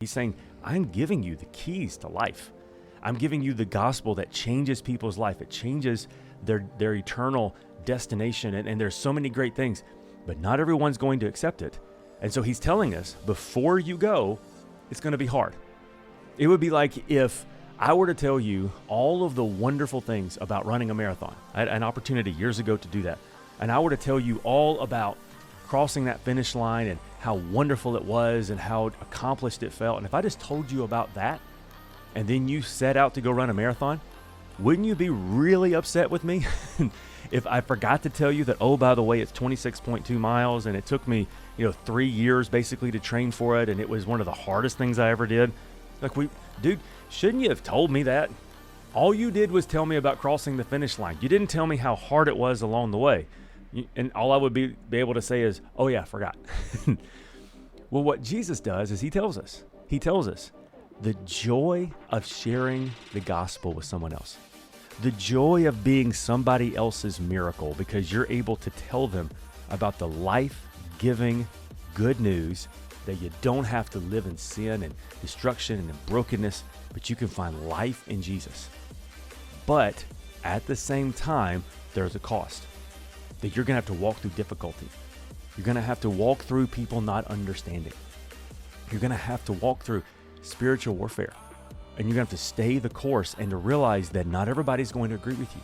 He's saying, I'm giving you the keys to life. I'm giving you the gospel that changes people's life. It changes their eternal destination. And there's so many great things, but not everyone's going to accept it. And so he's telling us, before you go, it's going to be hard. It would be like if I were to tell you all of the wonderful things about running a marathon. I had an opportunity years ago to do that. And I were to tell you all about crossing that finish line and how wonderful it was and how accomplished it felt. And if I just told you about that, and then you set out to go run a marathon, wouldn't you be really upset with me if I forgot to tell you that, oh, by the way, it's 26.2 miles and it took me, 3 years basically to train for it, and it was one of the hardest things I ever did? Like, dude, shouldn't you have told me that? All you did was tell me about crossing the finish line. You didn't tell me how hard it was along the way. And all I would be able to say is, oh yeah, I forgot. Well, what Jesus does is he tells us the joy of sharing the gospel with someone else, the joy of being somebody else's miracle, because you're able to tell them about the life-giving good news that you don't have to live in sin and destruction and in brokenness, but you can find life in Jesus. But at the same time, there's a cost. That you're going to have to walk through difficulty. You're going to have to walk through people not understanding. You're going to have to walk through spiritual warfare. And you're going to have to stay the course and to realize that not everybody's going to agree with you.